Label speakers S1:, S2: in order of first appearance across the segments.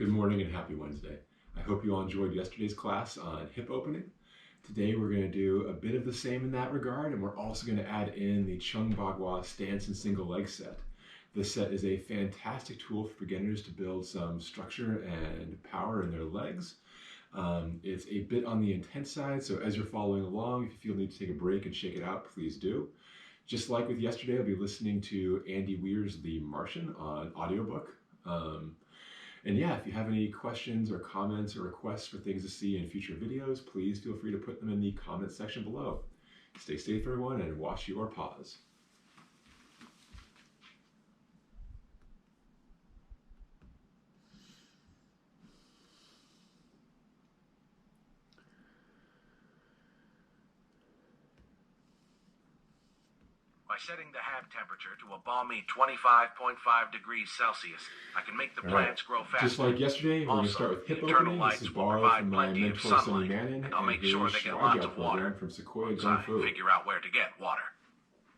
S1: Good morning and happy Wednesday. I hope you all enjoyed yesterday's class on hip opening. Today we're going to do a bit of the same in that regard, and we're also going to add in the Cheng BaGuaZhang Stance and single leg set. This set is a fantastic tool for beginners to build some structure and power in their legs. It's a bit on the intense side, so as you're following along, if you feel the need to take a break and shake it out, please do. Just like with yesterday, I'll be listening to Andy Weir's The Martian on audiobook. And yeah, if you have any questions or comments or requests for things to see in future videos, please feel free to put them in the comment section below. Stay safe, everyone, and watch your paws.
S2: By setting the hab temperature to a balmy 25.5 degrees Celsius, I can make the plants grow faster.
S1: Just like yesterday, we're going to start with hip opening. This is borrowed from my mentor, Sunny Mannon,
S2: and I'll make
S1: his
S2: sure they get lots of water
S1: from Sequoia
S2: once I figure out where to get water.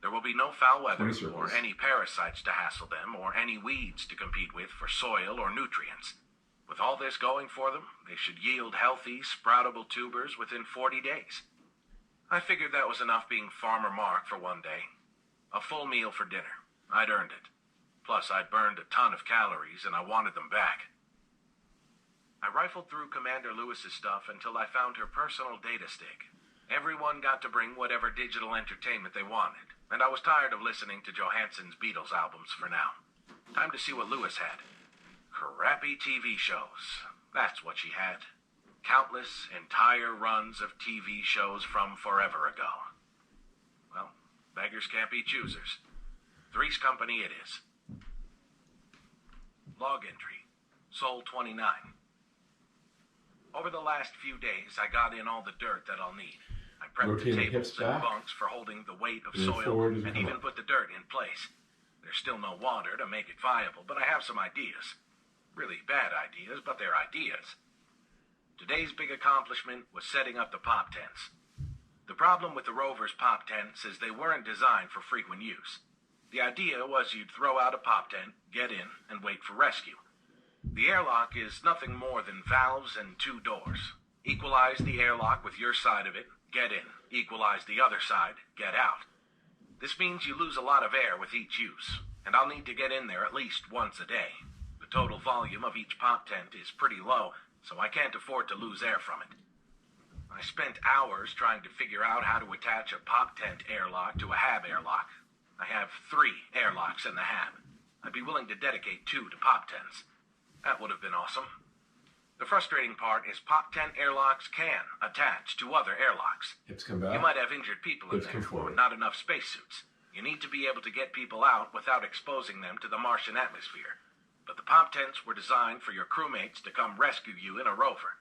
S2: There will be no foul weather or any parasites to hassle them or any weeds to compete with for soil or nutrients. With all this going for them, they should yield healthy, sproutable tubers within 40 days. I figured that was enough being Farmer Mark for one day. A full meal for dinner. I'd earned it. Plus, I'd burned a ton of calories, and I wanted them back. I rifled through Commander Lewis's stuff until I found her personal data stick. Everyone got to bring whatever digital entertainment they wanted, and I was tired of listening to Johansson's Beatles albums for now. Time to see what Lewis had. Crappy TV shows. That's what she had. Countless, entire runs of TV shows from forever ago. Well, beggars can't be choosers. Three's Company it is. Log entry. Sol 29. Over the last few days, I got in all the dirt that I'll need. I prepped the tables and bunks for holding the weight of soil and even put the dirt in place. There's still no water to make it viable, but I have some ideas. Really bad ideas, but they're ideas. Today's big accomplishment was setting up the pop tents. The problem with the Rover's pop tents is they weren't designed for frequent use. The idea was you'd throw out a pop tent, get in, and wait for rescue. The airlock is nothing more than valves and two doors. Equalize the airlock with your side of it, get in. Equalize the other side, get out. This means you lose a lot of air with each use, and I'll need to get in there at least once a day. The total volume of each pop tent is pretty low, so I can't afford to lose air from it. I spent hours trying to figure out how to attach a pop tent airlock to a hab airlock. I have 3 airlocks in the hab. I'd be willing to dedicate 2 to pop tents. That would have been awesome. The frustrating part is pop tent airlocks can attach to other airlocks.
S1: Hips come back.
S2: You might have injured people in there with not enough spacesuits. You need to be able to get people out without exposing them to the Martian atmosphere. But the pop tents were designed for your crewmates to come rescue you in a rover.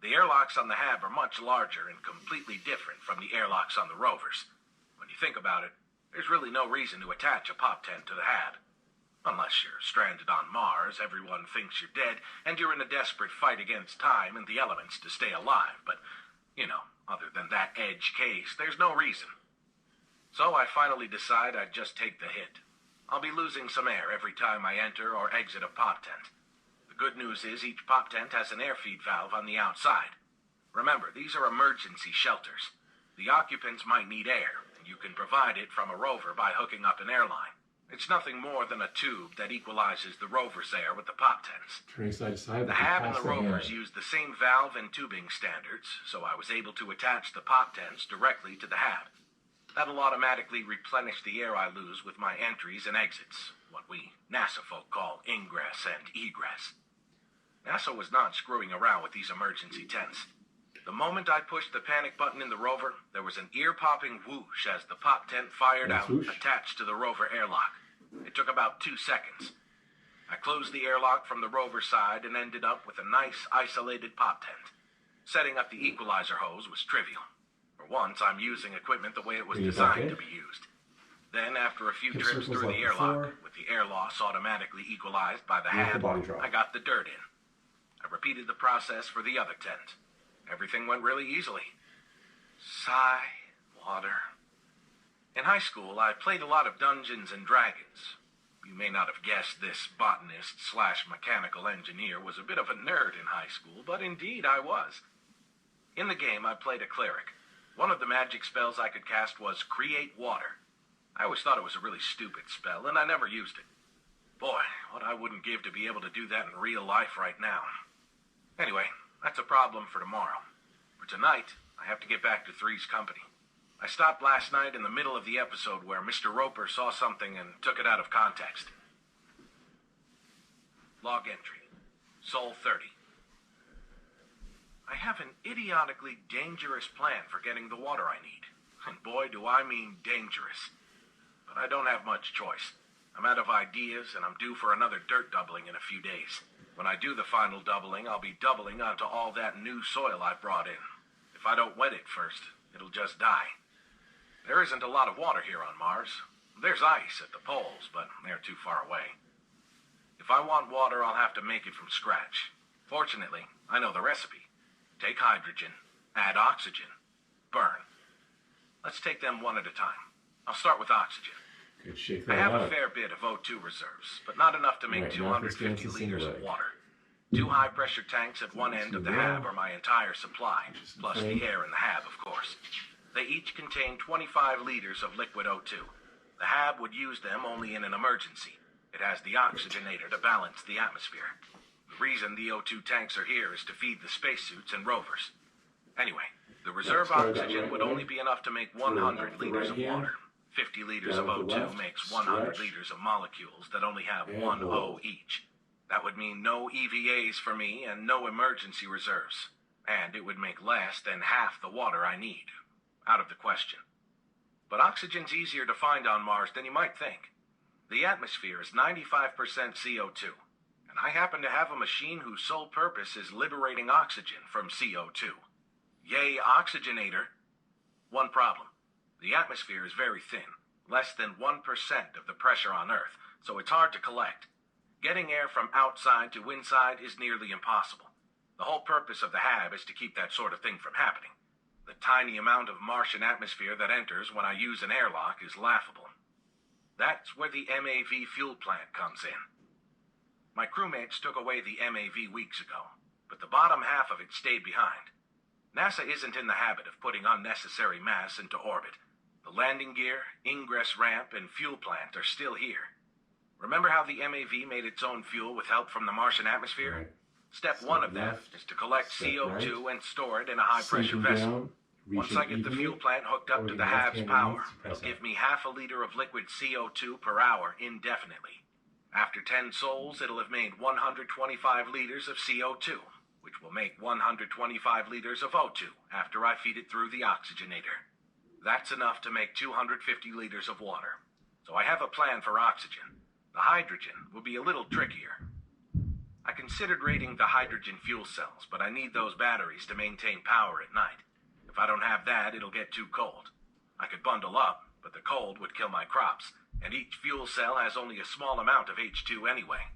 S2: The airlocks on the hab are much larger and completely different from the airlocks on the rovers. When you think about it, there's really no reason to attach a pop tent to the hab. Unless you're stranded on Mars, everyone thinks you're dead, and you're in a desperate fight against time and the elements to stay alive. But, other than that edge case, there's no reason. So I finally decide I'd just take the hit. I'll be losing some air every time I enter or exit a pop tent. Good news is each pop tent has an air feed valve on the outside. Remember, these are emergency shelters. The occupants might need air, and you can provide it from a rover by hooking up an airline. It's nothing more than a tube that equalizes the rover's air with the pop tents.
S1: Turning side to side,
S2: the hab and the rovers use the same valve and tubing standards, so I was able to attach the pop tents directly to the hab. That'll automatically replenish the air I lose with my entries and exits, what we NASA folk call ingress and egress. NASA was not screwing around with these emergency tents. The moment I pushed the panic button in the rover, there was an ear-popping whoosh as the pop tent fired out, attached to the rover airlock. It took about 2 seconds. I closed the airlock from the rover side and ended up with a nice, isolated pop tent. Setting up the equalizer hose was trivial. For once, I'm using equipment the way it was designed to be used. Then, after a few trips through the airlock, with the air loss automatically equalized by the hab, I got the dirt in. I repeated the process for the other tent. Everything went really easily. Sigh, water. In high school, I played a lot of Dungeons and Dragons. You may not have guessed this botanist/mechanical engineer was a bit of a nerd in high school, but indeed I was. In the game, I played a cleric. One of the magic spells I could cast was Create Water. I always thought it was a really stupid spell, and I never used it. Boy, what I wouldn't give to be able to do that in real life right now. Anyway, that's a problem for tomorrow. For tonight, I have to get back to Three's company. I stopped last night in the middle of the episode where Mr. Roper saw something and took it out of context. Log entry. Soul 30. I have an idiotically dangerous plan for getting the water I need. And boy, do I mean dangerous. But I don't have much choice. I'm out of ideas, and I'm due for another dirt doubling in a few days. When I do the final doubling, I'll be doubling onto all that new soil I brought in. If I don't wet it first, it'll just die. There isn't a lot of water here on Mars. There's ice at the poles, but they're too far away. If I want water, I'll have to make it from scratch. Fortunately, I know the recipe. Take hydrogen, add oxygen, burn. Let's take them one at a time. I'll start with oxygen.
S1: Could shake that
S2: I have
S1: up.
S2: a fair bit of O2 reserves, but not enough to make 250 liters of water. 2 high-pressure tanks at one end of the hab are my entire supply, plus the air in the hab, of course. They each contain 25 liters of liquid O2. The hab would use them only in an emergency. It has the oxygenator to balance the atmosphere. The reason the O2 tanks are here is to feed the spacesuits and rovers. Anyway, the reserve oxygen would only be enough to make 100 liters of water. 50 liters of O2 makes 100 liters of molecules that only have 1 O each. That would mean no EVAs for me and no emergency reserves. And it would make less than half the water I need. Out of the question. But oxygen's easier to find on Mars than you might think. The atmosphere is 95% CO2. And I happen to have a machine whose sole purpose is liberating oxygen from CO2. Yay, oxygenator. One problem. The atmosphere is very thin, less than 1% of the pressure on Earth, so it's hard to collect. Getting air from outside to inside is nearly impossible. The whole purpose of the hab is to keep that sort of thing from happening. The tiny amount of Martian atmosphere that enters when I use an airlock is laughable. That's where the MAV fuel plant comes in. My crewmates took away the MAV weeks ago, but the bottom half of it stayed behind. NASA isn't in the habit of putting unnecessary mass into orbit. The landing gear, ingress ramp, and fuel plant are still here. Remember how the MAV made its own fuel with help from the Martian atmosphere?
S1: Right.
S2: Step 1 of that is to collect CO2 and store it in a high-pressure vessel. Once I get the fuel plant hooked up to the hab's power, it'll give me half a liter of liquid CO2 per hour indefinitely. After 10 sols, it'll have made 125 liters of CO2, which will make 125 liters of O2 after I feed it through the oxygenator. That's enough to make 250 liters of water. So I have a plan for oxygen. The hydrogen will be a little trickier. I considered raiding the hydrogen fuel cells, but I need those batteries to maintain power at night. If I don't have that, it'll get too cold. I could bundle up, but the cold would kill my crops, and each fuel cell has only a small amount of H2 anyway.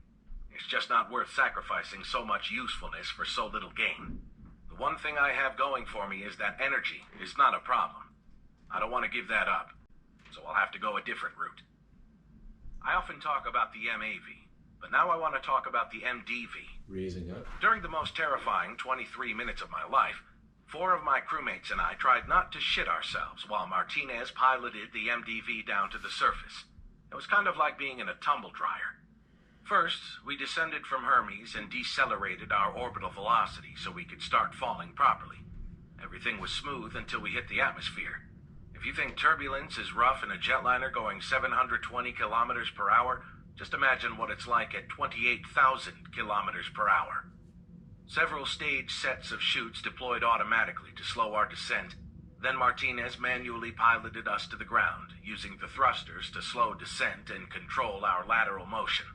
S2: It's just not worth sacrificing so much usefulness for so little gain. The one thing I have going for me is that energy is not a problem. I don't want to give that up, so I'll have to go a different route. I often talk about the MAV, but now I want to talk about the MDV.
S1: Raising up.
S2: During the most terrifying 23 minutes of my life, 4 of my crewmates and I tried not to shit ourselves while Martinez piloted the MDV down to the surface. It was kind of like being in a tumble dryer. First, we descended from Hermes and decelerated our orbital velocity so we could start falling properly. Everything was smooth until we hit the atmosphere. If you think turbulence is rough in a jetliner going 720 kilometers per hour, just imagine what it's like at 28,000 kilometers per hour. Several stage sets of chutes deployed automatically to slow our descent. Then Martinez manually piloted us to the ground, using the thrusters to slow descent and control our lateral motion.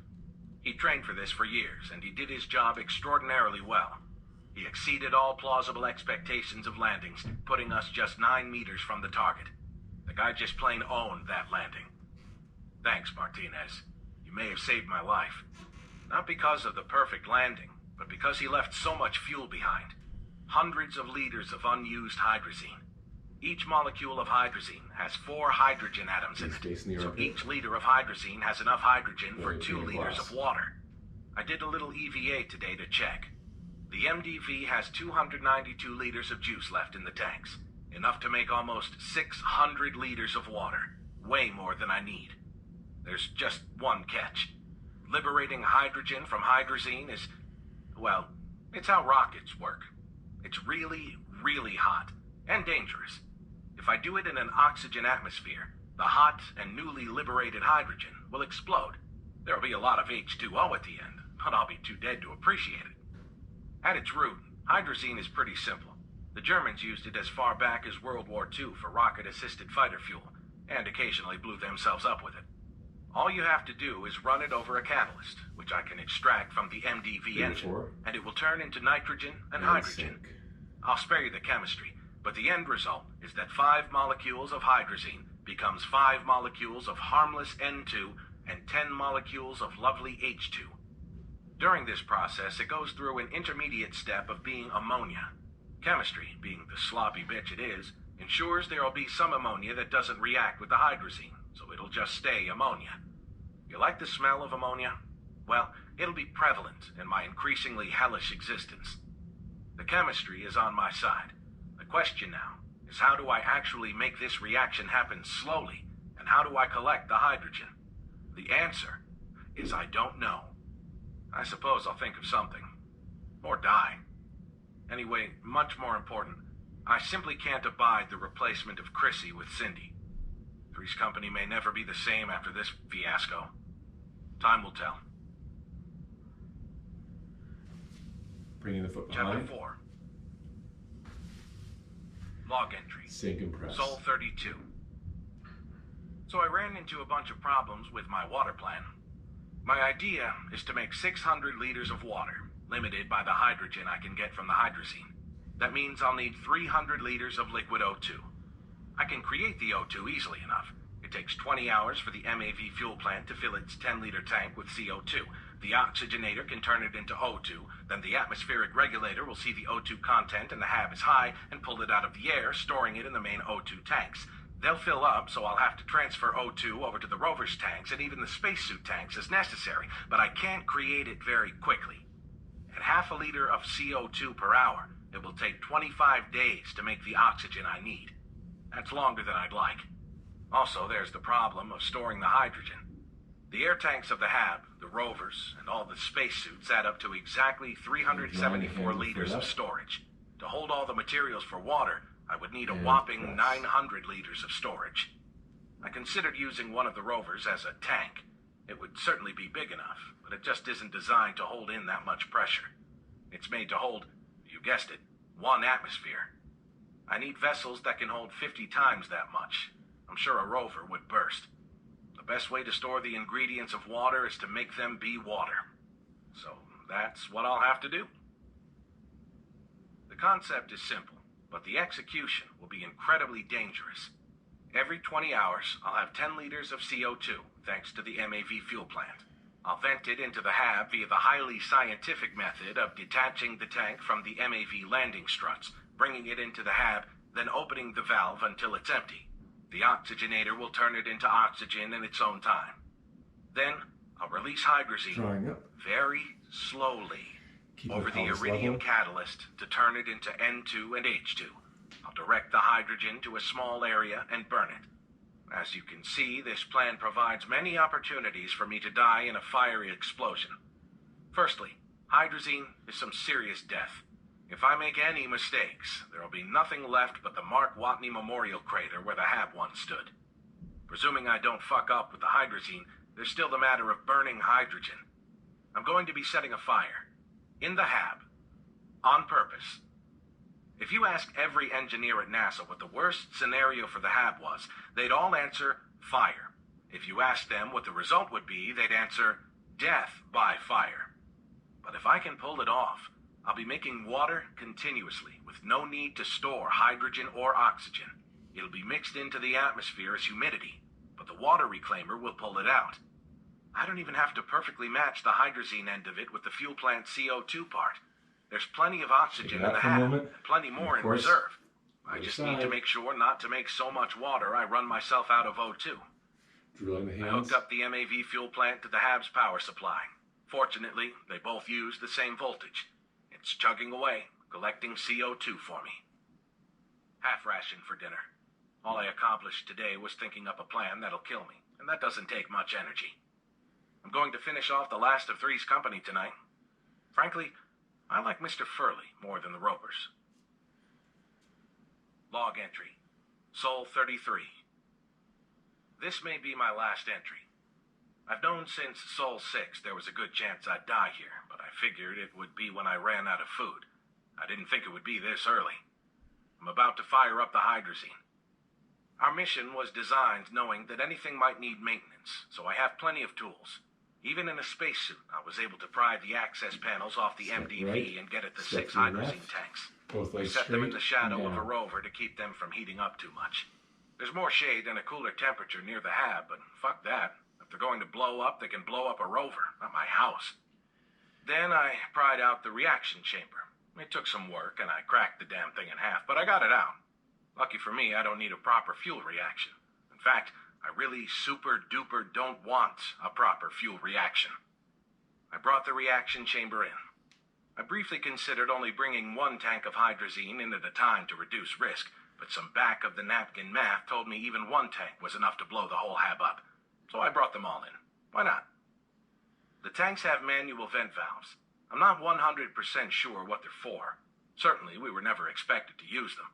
S2: He trained for this for years, and he did his job extraordinarily well. He exceeded all plausible expectations of landings, putting us just 9 meters from the target. The guy just plain owned that landing. Thanks, Martinez. You may have saved my life. Not because of the perfect landing, but because he left so much fuel behind. Hundreds of liters of unused hydrazine. Each molecule of hydrazine has 4 hydrogen atoms in it, so each liter of hydrazine has enough hydrogen for 2 liters of water. I did a little EVA today to check. The MDV has 292 liters of juice left in the tanks, enough to make almost 600 liters of water, way more than I need. There's just one catch. Liberating hydrogen from hydrazine is, well, it's how rockets work. It's really, really hot and dangerous. If I do it in an oxygen atmosphere, the hot and newly liberated hydrogen will explode. There'll be a lot of H2O at the end, but I'll be too dead to appreciate it. At its root, hydrazine is pretty simple. The Germans used it as far back as World War II for rocket-assisted fighter fuel, and occasionally blew themselves up with it. All you have to do is run it over a catalyst, which I can extract from the MDV engine, and it will turn into nitrogen and hydrogen. I'll spare you the chemistry, but the end result is that 5 molecules of hydrazine becomes 5 molecules of harmless N2 and 10 molecules of lovely H2. During this process, it goes through an intermediate step of being ammonia. Chemistry, being the sloppy bitch it is, ensures there will be some ammonia that doesn't react with the hydrazine, so it'll just stay ammonia. You like the smell of ammonia? Well, it'll be prevalent in my increasingly hellish existence. The chemistry is on my side. The question now is, how do I actually make this reaction happen slowly, and how do I collect the hydrogen? The answer is I don't know. I suppose I'll think of something. Or die. Anyway, much more important, I simply can't abide the replacement of Chrissy with Cindy. Three's Company may never be the same after this fiasco. Time will tell.
S1: Bringing the foot behind.
S2: Chapter 4. Log entry.
S1: Sink and press.
S2: Sol 32. So I ran into a bunch of problems with my water plan. My idea is to make 600 liters of water, limited by the hydrogen I can get from the hydrazine. That means I'll need 300 liters of liquid O2. I can create the O2 easily enough. It takes 20 hours for the MAV fuel plant to fill its 10-liter tank with CO2. The oxygenator can turn it into O2, then the atmospheric regulator will see the O2 content and the HAB is high and pull it out of the air, storing it in the main O2 tanks. They'll fill up, so I'll have to transfer O2 over to the rover's tanks and even the spacesuit tanks as necessary, but I can't create it very quickly. At half a liter of CO2 per hour, it will take 25 days to make the oxygen I need. That's longer than I'd like. Also, there's the problem of storing the hydrogen. The air tanks of the HAB, the rovers, and all the spacesuits add up to exactly 374 liters of storage. To hold all the materials for water, I would need a whopping 900 liters of storage. I considered using one of the rovers as a tank. It would certainly be big enough, but it just isn't designed to hold in that much pressure. It's made to hold, you guessed it, 1 atmosphere. I need vessels that can hold 50 times that much. I'm sure a rover would burst. The best way to store the ingredients of water is to make them be water. So that's what I'll have to do. The concept is simple, but the execution will be incredibly dangerous. Every 20 hours, I'll have 10 liters of CO2, thanks to the MAV fuel plant. I'll vent it into the HAB via the highly scientific method of detaching the tank from the MAV landing struts, bringing it into the HAB, then opening the valve until it's empty. The oxygenator will turn it into oxygen in its own time. Then, I'll release hydrazine very slowly over the iridium catalyst to turn it into N2 and H2. I'll direct the hydrogen to a small area and burn it. As you can see, this plan provides many opportunities for me to die in a fiery explosion. Firstly, hydrazine is some serious death. If I make any mistakes, there will be nothing left but the Mark Watney Memorial Crater where the HAB once stood. Presuming I don't fuck up with the hydrazine, there's still the matter of burning hydrogen. I'm going to be setting a fire. In the HAB. On purpose. If you ask every engineer at NASA what the worst scenario for the HAB was, they'd all answer fire. If you ask them what the result would be, they'd answer death by fire. But if I can pull it off, I'll be making water continuously with no need to store hydrogen or oxygen. It'll be mixed into the atmosphere as humidity, but the water reclaimer will pull it out. I don't even have to perfectly match the hydrazine end of it with the fuel plant CO2 part. There's plenty of oxygen in the HAB, and plenty more in reserve. I just need to make sure not to make so much water I run myself out of O2.
S1: Drilling the hands.
S2: I hooked up the MAV fuel plant to the HAB's power supply. Fortunately, they both use the same voltage. It's chugging away, collecting CO2 for me. Half ration for dinner. All I accomplished today was thinking up a plan that'll kill me, and that doesn't take much energy. I'm going to finish off the last of Three's company tonight. Frankly, I like Mr. Furley more than the Ropers. Log entry. Sol 33. This may be my last entry. I've known since Sol 6 there was a good chance I'd die here, but I figured it would be when I ran out of food. I didn't think it would be this early. I'm about to fire up the hydrazine. Our mission was designed knowing that anything might need maintenance, so I have plenty of tools. Even in a spacesuit, I was able to pry the access panels off the MDV and get at the 6 hydrazine tanks. I set them in the shadow of a rover to keep them from heating up too much. There's more shade and a cooler temperature near the HAB, but fuck that. If they're going to blow up, they can blow up a rover, not my house. Then I pried out the reaction chamber. It took some work, and I cracked the damn thing in half, but I got it out. Lucky for me, I don't need a proper fuel reaction. In fact, I really super-duper don't want a proper fuel reaction. I brought the reaction chamber in. I briefly considered only bringing 1 tank of hydrazine in at a time to reduce risk, but some back-of-the-napkin math told me even 1 tank was enough to blow the whole HAB up. So I brought them all in. Why not? The tanks have manual vent valves. I'm not 100% sure what they're for. Certainly, we were never expected to use them.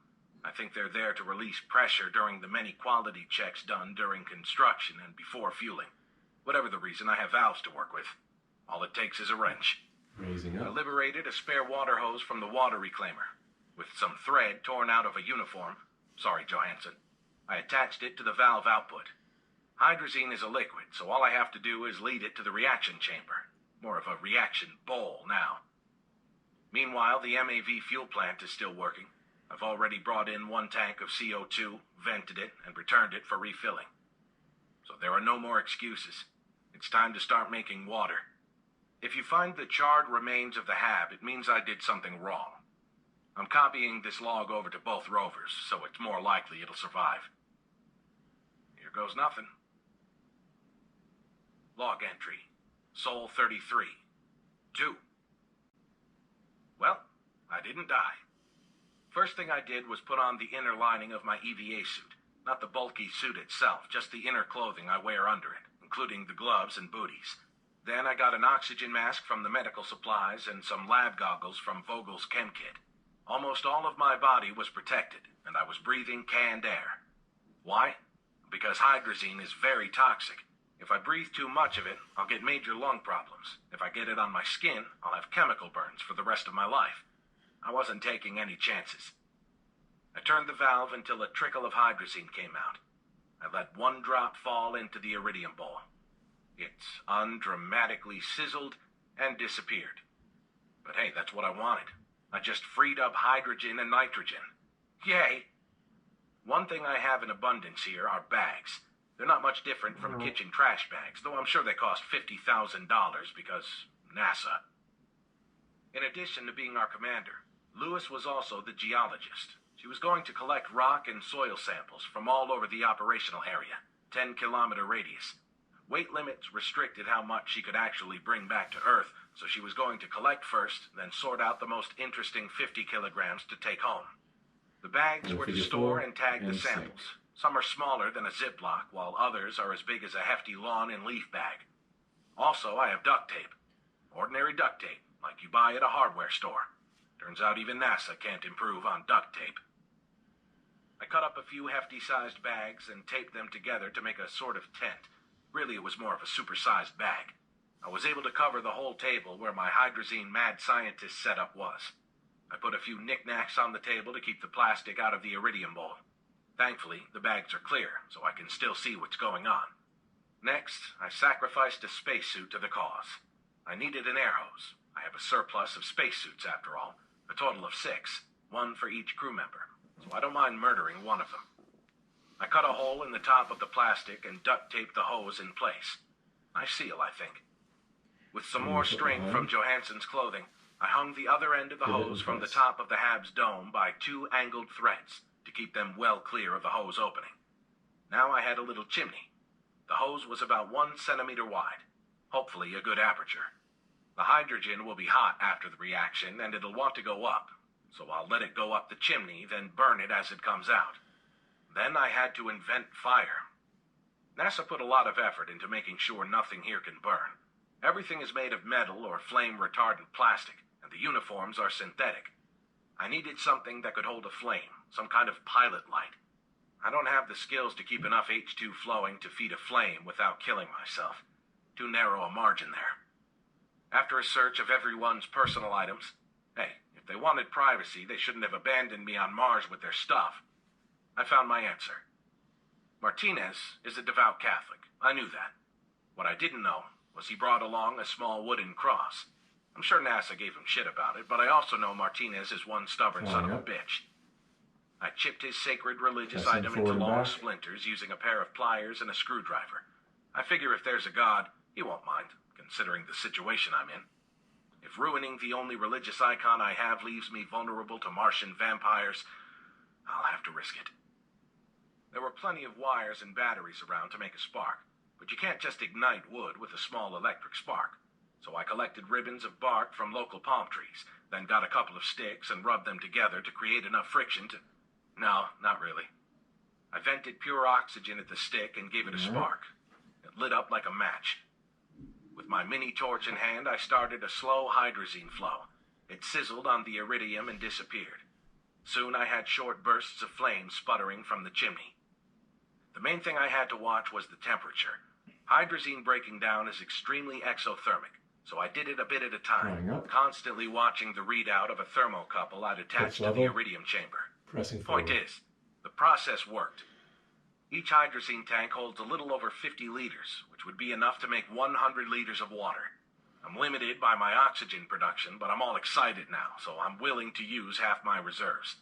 S2: I think they're there to release pressure during the many quality checks done during construction and before fueling. Whatever the reason, I have valves to work with. All it takes is a wrench.
S1: Raising up.
S2: I liberated a spare water hose from the water reclaimer. With some thread torn out of a uniform, sorry, Johansson, I attached it to the valve output. Hydrazine is a liquid, so all I have to do is lead it to the reaction chamber. More of a reaction bowl now. Meanwhile, the MAV fuel plant is still working. I've already brought in 1 tank of CO2, vented it, and returned it for refilling. So there are no more excuses. It's time to start making water. If you find the charred remains of the HAB, it means I did something wrong. I'm copying this log over to both rovers, so it's more likely it'll survive. Here goes nothing. Log entry. Sol 33. 2. Well, I didn't die. First thing I did was put on the inner lining of my EVA suit. Not the bulky suit itself, just the inner clothing I wear under it, including the gloves and booties. Then I got an oxygen mask from the medical supplies and some lab goggles from Vogel's chem kit. Almost all of my body was protected, and I was breathing canned air. Why? Because hydrazine is very toxic. If I breathe too much of it, I'll get major lung problems. If I get it on my skin, I'll have chemical burns for the rest of my life. I wasn't taking any chances. I turned the valve until a trickle of hydrazine came out. I let 1 drop fall into the iridium bowl. It undramatically sizzled and disappeared. But hey, that's what I wanted. I just freed up hydrogen and nitrogen. Yay! One thing I have in abundance here are bags. They're not much different from kitchen trash bags, though I'm sure they cost $50,000 because NASA. In addition to being our commander, Lewis was also the geologist. She was going to collect rock and soil samples from all over the operational area, 10-kilometer radius. Weight limits restricted how much she could actually bring back to Earth, so she was going to collect first, then sort out the most interesting 50 kilograms to take home. The bags were to store and tag the samples. Some are smaller than a Ziploc, while others are as big as a hefty lawn and leaf bag. Also, I have duct tape. Ordinary duct tape, like you buy at a hardware store. Turns out even NASA can't improve on duct tape. I cut up a few hefty-sized bags and taped them together to make a sort of tent. Really, it was more of a super-sized bag. I was able to cover the whole table where my hydrazine mad scientist setup was. I put a few knickknacks on the table to keep the plastic out of the iridium bowl. Thankfully, the bags are clear, so I can still see what's going on. Next, I sacrificed a spacesuit to the cause. I needed an air hose. I have a surplus of spacesuits, after all, a total of 6, 1 for each crew member, so I don't mind murdering one of them. I cut a hole in the top of the plastic and duct taped the hose in place. Nice seal, I think. With some more string from Johansson's clothing, I hung the other end of the hose from the top of the HAB's dome by 2 angled threads. to keep them well clear of the hose opening. Now I had a little chimney. The hose was about 1 centimeter wide, hopefully a good aperture. The hydrogen will be hot after the reaction, and it'll want to go up, so I'll let it go up the chimney, then burn it as it comes out. Then I had to invent fire. NASA put a lot of effort into making sure nothing here can burn. Everything is made of metal or flame-retardant plastic, and the uniforms are synthetic. I needed something that could hold a flame, some kind of pilot light. I don't have the skills to keep enough H2 flowing to feed a flame without killing myself. Too narrow a margin there. After a search of everyone's personal items, hey, if they wanted privacy, they shouldn't have abandoned me on Mars with their stuff. I found my answer. Martinez is a devout Catholic. I knew that. What I didn't know was he brought along a small wooden cross. I'm sure NASA gave him shit about it, but I also know Martinez is one stubborn son of a bitch. I chipped his sacred religious item into long splinters using a pair of pliers and a screwdriver. I figure if there's a God, he won't mind, considering the situation I'm in. If ruining the only religious icon I have leaves me vulnerable to Martian vampires, I'll have to risk it. There were plenty of wires and batteries around to make a spark, but you can't just ignite wood with a small electric spark. So I collected ribbons of bark from local palm trees, then got a couple of sticks and rubbed them together to create enough friction to... No, not really. I vented pure oxygen at the stick and gave it a spark. It lit up like a match. With my mini torch in hand, I started a slow hydrazine flow. It sizzled on the iridium and disappeared. Soon I had short bursts of flame sputtering from the chimney. The main thing I had to watch was the temperature. Hydrazine breaking down is extremely exothermic, so I did it a bit at a time, constantly watching the readout of a thermocouple I'd attached to the iridium chamber. Point is, the process worked. Each hydrazine tank holds a little over 50 liters, which would be enough to make 100 liters of water. I'm limited by my oxygen production, but I'm all excited now, so I'm willing to use half my reserves.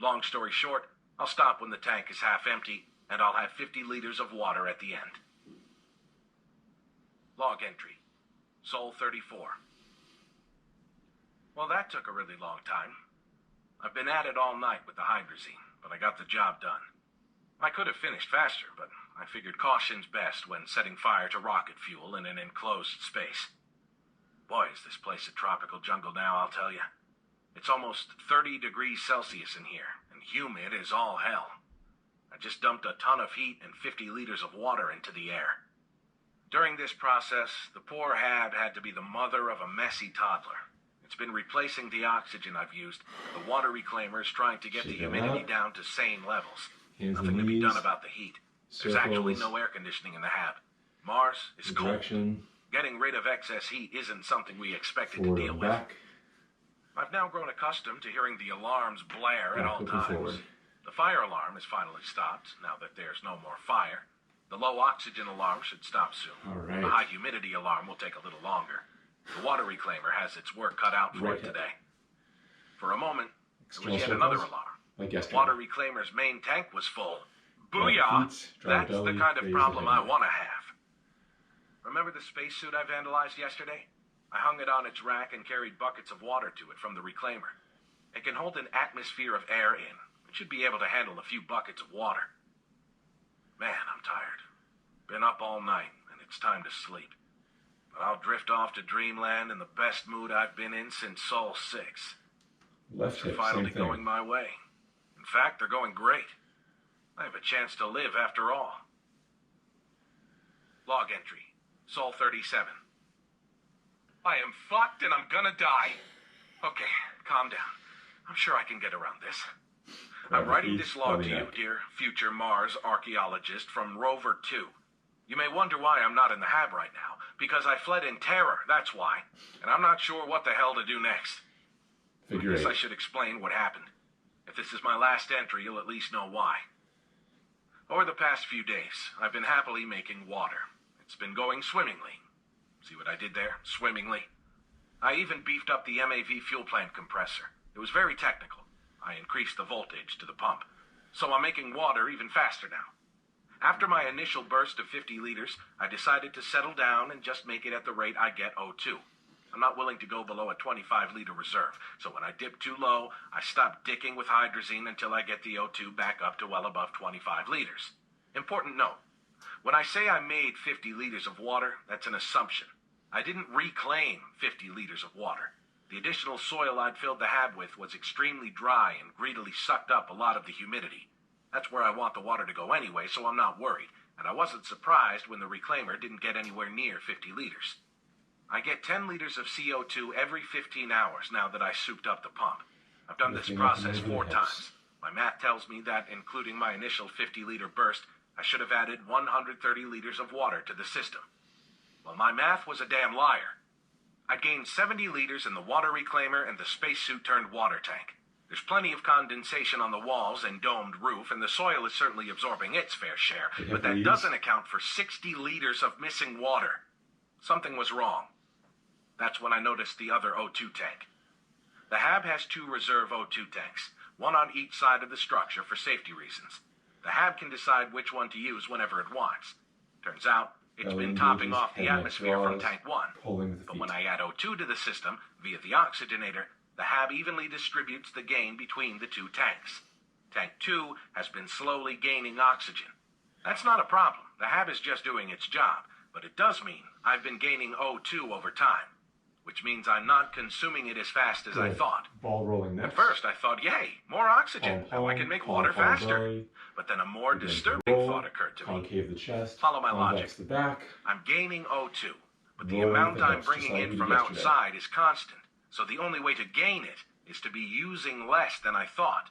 S2: Long story short, I'll stop when the tank is half empty, and I'll have 50 liters of water at the end. Log entry. Sol 34. Well, that took a really long time. I've been at it all night with the hydrazine, but I got the job done. I could have finished faster, but I figured caution's best when setting fire to rocket fuel in an enclosed space. Boy, is this place a tropical jungle now, I'll tell you. It's almost 30 degrees Celsius in here, and humid as all hell. I just dumped a ton of heat and 50 liters of water into the air. During this process, the poor Hab had to be the mother of a messy toddler. It's been replacing the oxygen I've used. The water reclaimer is trying to get the humidity down to sane levels. Nothing to be done about the heat. There's actually no air conditioning in the Hab. Mars is cold. Getting rid of excess heat isn't something we expected to deal with. I've now grown accustomed to hearing the alarms blare at all times. The fire alarm has finally stopped, now that there's no more fire. The low oxygen alarm should stop soon. The high humidity alarm will take a little longer. The water reclaimer has its work cut out for it today. For a moment, there was yet another alarm. The water reclaimer's main tank was full. Booyah! That's the kind of problem I want to have. Remember the spacesuit I vandalized yesterday? I hung it on its rack and carried buckets of water to it from the reclaimer. It can hold an atmosphere of air in. It should be able to handle a few buckets of water. Man, I'm tired. Been up all night, and it's time to sleep. But I'll drift off to dreamland in the best mood I've been in since Sol 6. Things are finally going my way. In fact, they're going great. I have a chance to live after all. Log entry. Sol 37. I am fucked and I'm gonna die. Okay, calm down. I'm sure I can get around this. I'm writing this log to you, dear future Mars archaeologist from Rover 2. You may wonder why I'm not in the Hab right now. Because I fled in terror, that's why. And I'm not sure what the hell to do next. I guess I should explain what happened. If this is my last entry, you'll at least know why. Over the past few days, I've been happily making water. It's been going swimmingly. See what I did there? Swimmingly. I even beefed up the MAV fuel plant compressor. It was very technical. I increased the voltage to the pump. So I'm making water even faster now. After my initial burst of 50 liters, I decided to settle down and just make it at the rate I get O2. I'm not willing to go below a 25-liter reserve, so when I dip too low, I stop dicking with hydrazine until I get the O2 back up to well above 25 liters. Important note, when I say I made 50 liters of water, that's an assumption. I didn't reclaim 50 liters of water. The additional soil I'd filled the hab with was extremely dry and greedily sucked up a lot of the humidity. That's where I want the water to go anyway, so I'm not worried, and I wasn't surprised when the reclaimer didn't get anywhere near 50 liters. I get 10 liters of CO2 every 15 hours now that I souped up the pump. I've done this process 4 times. My math tells me that, including my initial 50-liter burst, I should have added 130 liters of water to the system. Well, my math was a damn liar. I'd gained 70 liters in the water reclaimer and the spacesuit-turned water tank. There's plenty of condensation on the walls and domed roof, and the soil is certainly absorbing its fair share, but that doesn't account for 60 liters of missing water. Something was wrong. That's when I noticed the other O2 tank. The hab has 2 reserve O2 tanks, one on each side of the structure for safety reasons. The hab can decide which one to use whenever it wants. Turns out, it's been topping off the atmosphere from tank 1. But when I add O2 to the system, via the oxygenator, the hab evenly distributes the gain between the 2 tanks. Tank 2 has been slowly gaining oxygen. That's not a problem. The hab is just doing its job, but it does mean I've been gaining O2 over time, which means I'm not consuming it as fast as I thought.
S1: Ball rolling next.
S2: At first, I thought, yay, more oxygen. Now I can make water faster. But then a more disturbing thought occurred to me.
S1: Concave the chest.
S2: Follow my logic.
S1: The back.
S2: I'm gaining O2, but the amount I'm bringing in from outside is constant. So the only way to gain it is to be using less than I thought.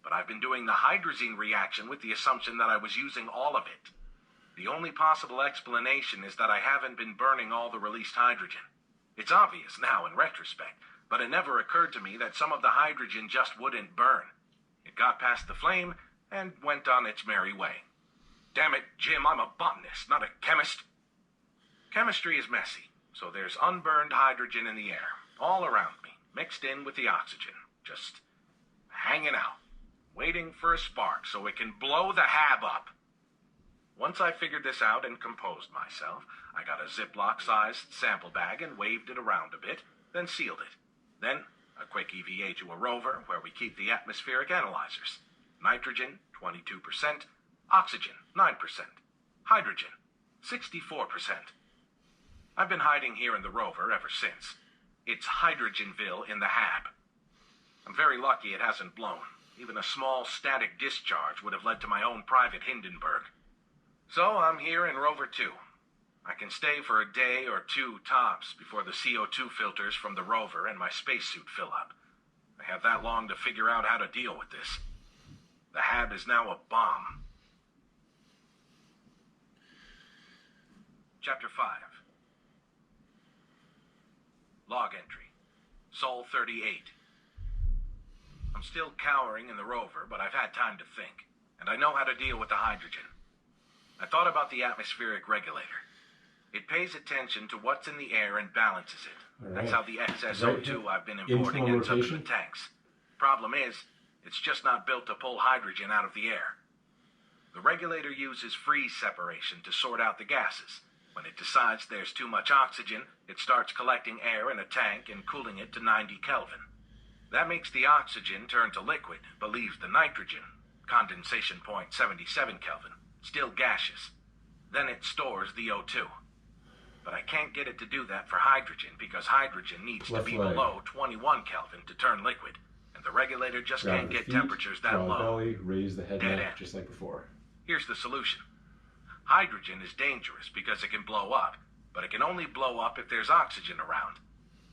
S2: But I've been doing the hydrazine reaction with the assumption that I was using all of it. The only possible explanation is that I haven't been burning all the released hydrogen. It's obvious now in retrospect, but it never occurred to me that some of the hydrogen just wouldn't burn. It got past the flame and went on its merry way. Damn it, Jim, I'm a botanist, not a chemist. Chemistry is messy, so there's unburned hydrogen in the air, all around me, mixed in with the oxygen, just hanging out, waiting for a spark so it can blow the hab up. Once I figured this out and composed myself, I got a Ziploc-sized sample bag and waved it around a bit, then sealed it. Then, a quick EVA to a rover where we keep the atmospheric analyzers. Nitrogen, 22%, oxygen, 9%, hydrogen, 64%. I've been hiding here in the rover ever since. It's Hydrogenville in the hab. I'm very lucky it hasn't blown. Even a small static discharge would have led to my own private Hindenburg. So I'm here in Rover 2. I can stay for a day or 2 tops before the CO2 filters from the rover and my spacesuit fill up. I have that long to figure out how to deal with this. The hab is now a bomb. Chapter 5. Log entry. Sol 38. I'm still cowering in the rover, but I've had time to think, and I know how to deal with the hydrogen. I thought about the atmospheric regulator. It pays attention to what's in the air and balances it. Right. That's how the excess O2 I've been importing ends up in the tanks. Problem is, it's just not built to pull hydrogen out of the air. The regulator uses freeze separation to sort out the gases. When it decides there's too much oxygen, it starts collecting air in a tank and cooling it to 90 Kelvin. That makes the oxygen turn to liquid, but leaves the nitrogen, condensation point 77 Kelvin, still gaseous. Then it stores the O2. But I can't get it to do that for hydrogen because hydrogen needs to be below 21 Kelvin to turn liquid. And the regulator just can't get temperatures that low.
S1: Belly, raise the head neck, just like before.
S2: Here's the solution. Hydrogen is dangerous because it can blow up, but it can only blow up if there's oxygen around.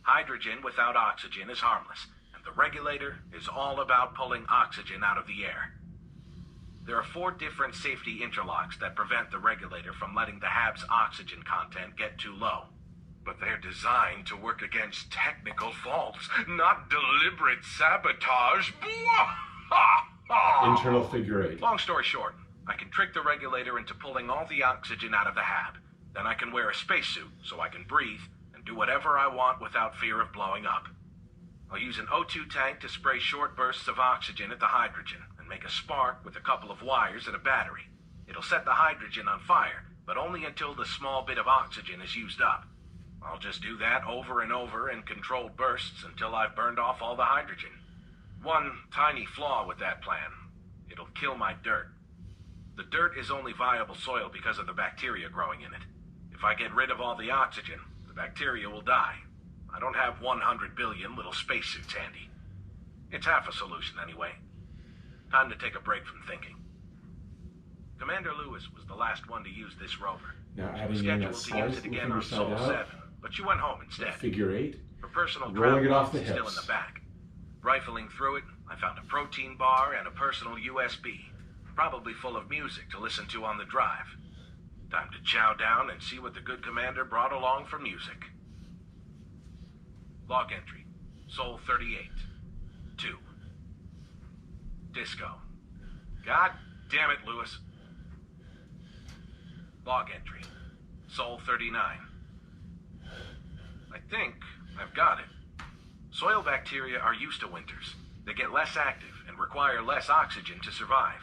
S2: Hydrogen without oxygen is harmless, and the regulator is all about pulling oxygen out of the air. There are 4 different safety interlocks that prevent the regulator from letting the hab's oxygen content get too low. But they're designed to work against technical faults, not deliberate sabotage.
S1: Internal figure 8.
S2: Long story short, I can trick the regulator into pulling all the oxygen out of the hab. Then I can wear a spacesuit so I can breathe and do whatever I want without fear of blowing up. I'll use an O2 tank to spray short bursts of oxygen at the hydrogen and make a spark with a couple of wires and a battery. It'll set the hydrogen on fire, but only until the small bit of oxygen is used up. I'll just do that over and over in controlled bursts until I've burned off all the hydrogen. One tiny flaw with that plan. It'll kill my dirt. The dirt is only viable soil because of the bacteria growing in it. If I get rid of all the oxygen, the bacteria will die. I don't have 100 billion little spacesuits handy. It's half a solution anyway. Time to take a break from thinking. Commander Lewis was the last one to use this rover.
S1: Now
S2: She was scheduled to use it again on Sol 7, but she went home instead.
S1: Figure 8.
S2: Her personal
S1: Rolling it
S2: travel
S1: off the
S2: is still in
S1: hips.
S2: the back. Rifling through it, I found a protein bar and a personal USB, probably full of music to listen to on the drive. Time to chow down and see what the good commander brought along for music. Log entry, Sol 38, 2. Disco. God damn it, Lewis. Log entry, Sol 39. I think I've got it. Soil bacteria are used to winters. They get less active and require less oxygen to survive.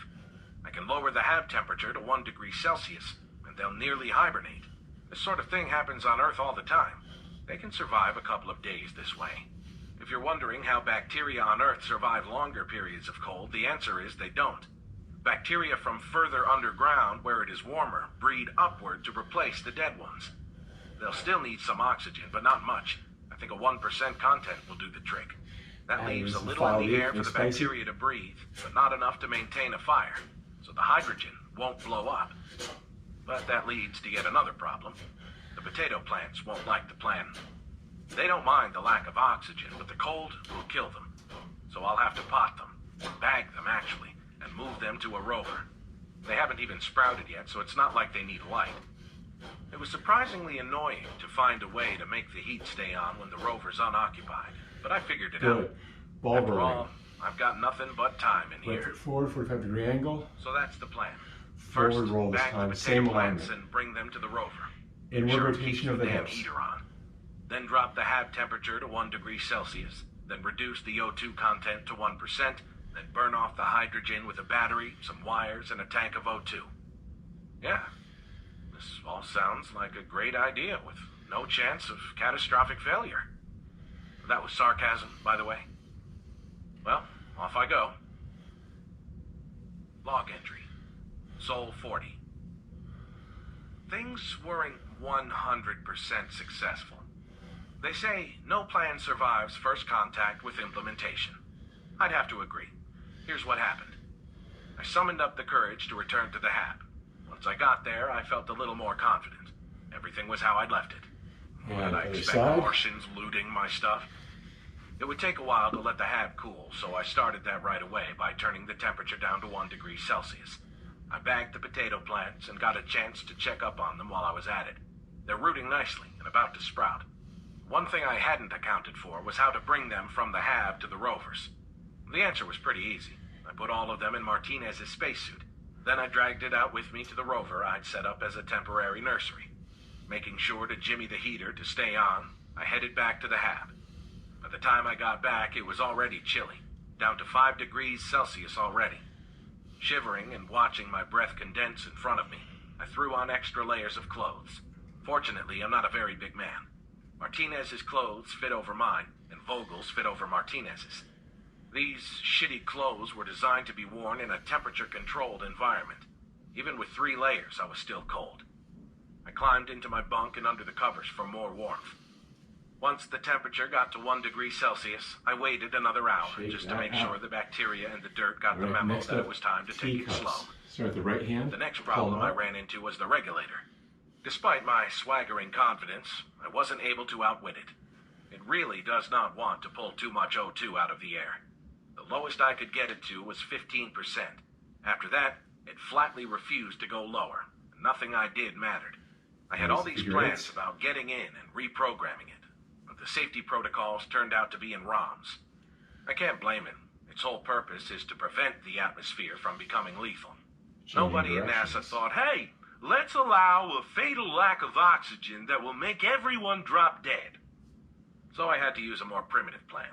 S2: I can lower the hab temperature to 1 degree Celsius, and they'll nearly hibernate. This sort of thing happens on Earth all the time. They can survive a couple of days this way. If you're wondering how bacteria on Earth survive longer periods of cold, the answer is they don't. Bacteria from further underground, where it is warmer, breed upward to replace the dead ones. They'll still need some oxygen, but not much. I think a 1% content will do the trick. That leaves a little in the air for the bacteria to breathe, but not enough to maintain a fire, so the hydrogen won't blow up. But that leads to yet another problem. The potato plants won't like the plan. They don't mind the lack of oxygen, but the cold will kill them. So I'll have to pot them, bag them actually, and move them to a rover. They haven't even sprouted yet, so it's not like they need light. It was surprisingly annoying to find a way to make the heat stay on when the rover's unoccupied, but I figured it out.
S1: Ball
S2: After
S1: rolling.
S2: all, I've got nothing but time in
S1: Left
S2: here.
S1: foot forward, 45-degree angle.
S2: So that's the plan.
S1: Forward
S2: First,
S1: roll this
S2: bag
S1: time,
S2: the
S1: same
S2: potato plants
S1: alignment.
S2: and bring them to the rover.
S1: Inward
S2: Sure,
S1: rotation
S2: keep
S1: of the
S2: damn
S1: hips.
S2: heater on. Then drop the hab temperature to 1 degree Celsius. Then reduce the O2 content to 1%. Then burn off the hydrogen with a battery, some wires, and a tank of O2. Yeah, this all sounds like a great idea with no chance of catastrophic failure. That was sarcasm, by the way. Well, off I go. Log entry, Sol 40. Things weren't 100% successful. They say no plan survives first contact with implementation. I'd have to agree. Here's what happened. I summoned up the courage to return to the hab. Once I got there, I felt a little more confident. Everything was how I'd left it.
S1: And
S2: I
S1: other
S2: expect
S1: side.
S2: Martians looting my stuff. It would take a while to let the hab cool, so I started that right away by turning the temperature down to 1 degree Celsius. I bagged the potato plants and got a chance to check up on them while I was at it. They're rooting nicely and about to sprout. One thing I hadn't accounted for was how to bring them from the hab to the rovers. The answer was pretty easy. I put all of them in Martinez's spacesuit. Then I dragged it out with me to the rover I'd set up as a temporary nursery. Making sure to jimmy the heater to stay on, I headed back to the hab. By the time I got back, it was already chilly, down to 5 degrees Celsius already. Shivering and watching my breath condense in front of me, I threw on extra layers of clothes. Fortunately, I'm not a very big man. Martinez's clothes fit over mine, and Vogel's fit over Martinez's. These shitty clothes were designed to be worn in a temperature-controlled environment. Even with 3 layers, I was still cold. I climbed into my bunk and under the covers for more warmth. Once the temperature got to 1 degree Celsius, I waited another hour just to make sure the bacteria and the dirt got the memo that it was time to take it slow.
S1: Start with the right hand.
S2: The next problem I ran into was the regulator. Despite my swaggering confidence, I wasn't able to outwit it. It really does not want to pull too much O2 out of the air. The lowest I could get it to was 15%. After that, it flatly refused to go lower. Nothing I did mattered. I had all these plans about getting in and reprogramming it, but the safety protocols turned out to be in ROMs. I can't blame it. Its whole purpose is to prevent the atmosphere from becoming lethal. Nobody at NASA thought, hey, let's allow a fatal lack of oxygen that will make everyone drop dead. So I had to use a more primitive plan.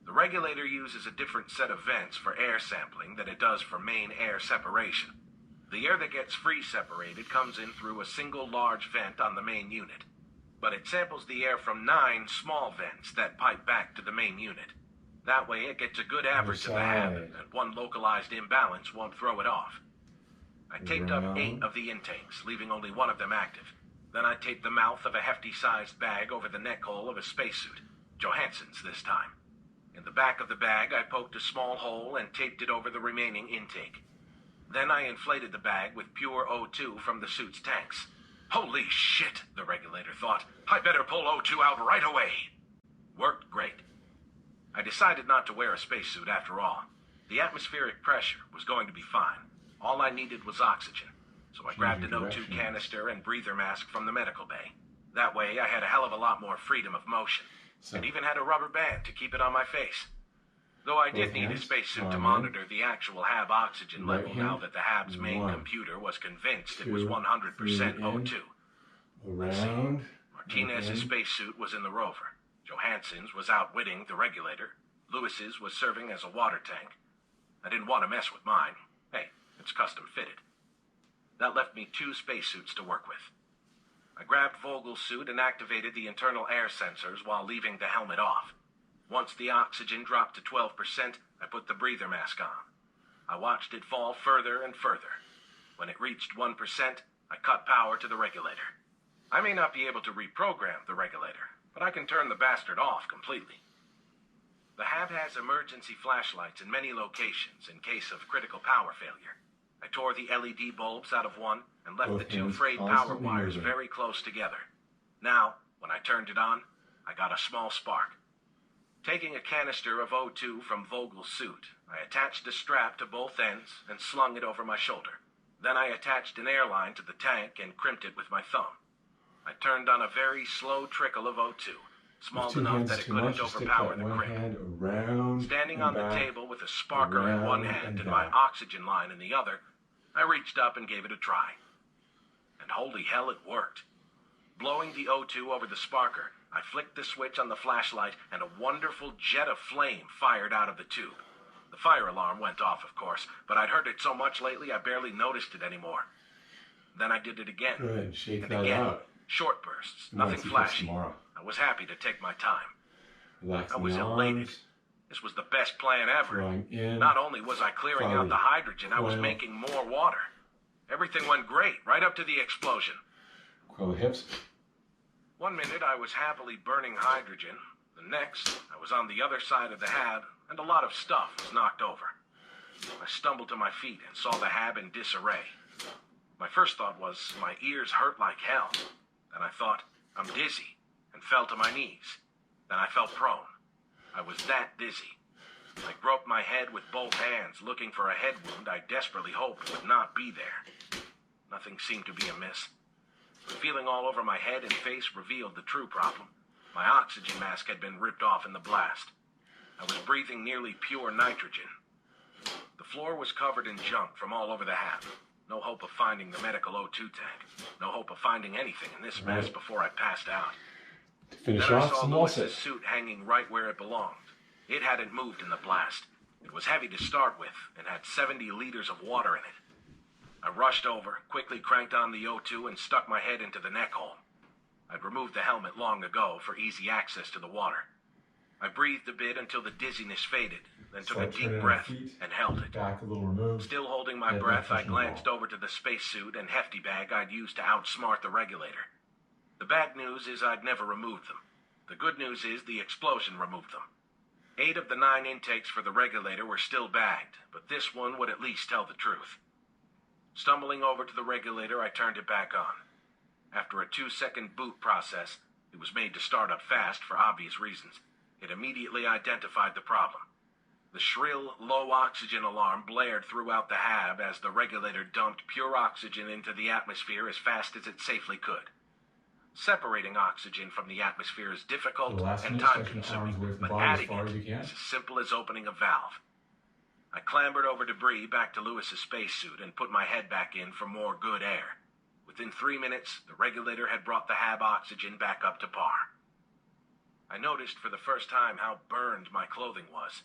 S2: The regulator uses a different set of vents for air sampling than it does for main air separation. The air that gets free separated comes in through a single large vent on the main unit. but it samples the air from 9 small vents that pipe back to the main unit. That way it gets a good average of the hab, and one localized imbalance won't throw it off. I taped up 8 of the intakes, leaving only 1 of them active. Then I taped the mouth of a hefty-sized bag over the neck hole of a spacesuit, Johansson's this time. In the back of the bag, I poked a small hole and taped it over the remaining intake. Then I inflated the bag with pure O2 from the suit's tanks. Holy shit, the regulator thought. I better pull O2 out right away. Worked great. I decided not to wear a spacesuit after all. The atmospheric pressure was going to be fine. All I needed was oxygen. So I grabbed an O2 canister and breather mask from the medical bay. That way I had a hell of a lot more freedom of motion. And even had a rubber band to keep it on my face. Though I did need a spacesuit to monitor the actual hab oxygen level now that the hab's main computer was convinced it was 100% O2.
S1: Around.
S2: Martinez's spacesuit was in the rover. Johansson's was outwitting the regulator. Lewis's was serving as a water tank. I didn't want to mess with mine. Hey, it's custom fitted. That left me 2 spacesuits to work with. I grabbed Vogel's suit and activated the internal air sensors while leaving the helmet off. Once the oxygen dropped to 12%, I put the breather mask on. I watched it fall further and further. When it reached 1%, I cut power to the regulator. I may not be able to reprogram the regulator, but I can turn the bastard off completely. The hab has emergency flashlights in many locations in case of critical power failure. I tore the LED bulbs out of one and left the 2 frayed power wires very close together. Now, when I turned it on, I got a small spark. Taking a canister of O2 from Vogel's suit, I attached a strap to both ends and slung it over my shoulder. Then I attached an airline to the tank and crimped it with my thumb. I turned on a very slow trickle of O2, small enough that it couldn't overpower the crimp. Standing on the table with a sparker in one hand and my oxygen line in the other, I reached up and gave it a try. And holy hell, it worked. Blowing the O2 over the sparker, I flicked the switch on the flashlight and a wonderful jet of flame fired out of the tube. The fire alarm went off, of course, but I'd heard it so much lately I barely noticed it anymore. Then I did it again.
S1: Good, shake
S2: and
S1: that
S2: again.
S1: out.
S2: Short bursts, nothing flashy. I was happy to take my time.
S1: Relax
S2: I was
S1: the
S2: elated.
S1: arms.
S2: This was the best plan ever.
S1: In,
S2: Not only was I clearing out the hydrogen, I was making more water. Everything went great, right up to the explosion.
S1: Coil the hips.
S2: 1 minute I was happily burning hydrogen. The next, I was on the other side of the hab, and a lot of stuff was knocked over. I stumbled to my feet and saw the hab in disarray. My first thought was, my ears hurt like hell. Then I thought, I'm dizzy, and fell to my knees. Then I fell prone. I was that dizzy. I groped my head with both hands, looking for a head wound I desperately hoped would not be there. Nothing seemed to be amiss. The feeling all over my head and face revealed the true problem. My oxygen mask had been ripped off in the blast. I was breathing nearly pure nitrogen. The floor was covered in junk from all over the hab. No hope of finding the medical O2 tank. No hope of finding anything in this mess before I passed out.
S1: Finish
S2: then
S1: off
S2: I saw
S1: some
S2: Lewis's suit hanging right where it belonged. It hadn't moved in the blast. It was heavy to start with and had 70 liters of water in it. I rushed over, quickly cranked on the O2 and stuck my head into the neck hole. I'd removed the helmet long ago for easy access to the water. I breathed a bit until the dizziness faded, then took a deep breath and held it.
S1: Back a little removed.
S2: Still holding my breath, I glanced over to the spacesuit and hefty bag I'd used to outsmart the regulator. The bad news is I'd never removed them. The good news is the explosion removed them. 8 of the 9 intakes for the regulator were still bagged, but this one would at least tell the truth. Stumbling over to the regulator, I turned it back on. After a 2-second boot process, it was made to start up fast for obvious reasons. It immediately identified the problem. The shrill, low oxygen alarm blared throughout the hab as the regulator dumped pure oxygen into the atmosphere as fast as it safely could. Separating oxygen from the atmosphere is difficult and time-consuming, but adding it is as simple as opening a valve. I clambered over debris back to Lewis's spacesuit and put my head back in for more good air. Within 3 minutes, the regulator had brought the hab oxygen back up to par. I noticed for the first time how burned my clothing was.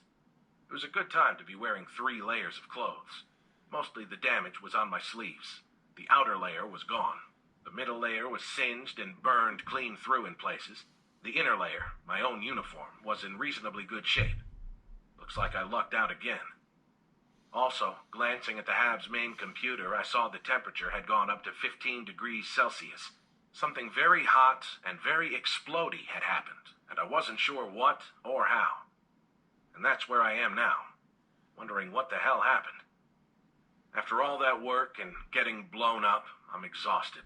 S2: It was a good time to be wearing 3 layers of clothes. Mostly the damage was on my sleeves. The outer layer was gone. The middle layer was singed and burned clean through in places. The inner layer, my own uniform, was in reasonably good shape. Looks like I lucked out again. Also, glancing at the Hab's main computer, I saw the temperature had gone up to 15 degrees Celsius. Something very hot and very explodey had happened, and I wasn't sure what or how. And that's where I am now, wondering what the hell happened. After all that work and getting blown up, I'm exhausted.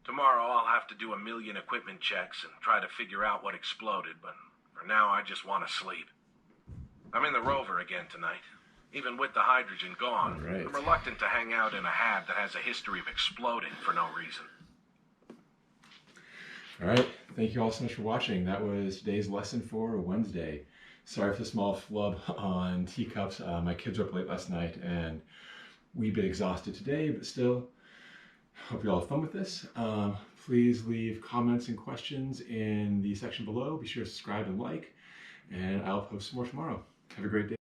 S2: Tomorrow I'll have to do a million equipment checks and try to figure out what exploded, but for now I just want to sleep. I'm in the rover again tonight. Even with the hydrogen gone,
S1: right.
S2: I'm reluctant to hang out in a Hab that has a history of exploding for no reason.
S1: All right, thank you all so much for watching. That was today's lesson for Wednesday. Sorry for the small flub on teacups. My kids were up late last night and we've been exhausted today, but still, hope you all have fun with this. Please leave comments and questions in the section below. Be sure to subscribe and like, and I'll post some more tomorrow. Have a great day.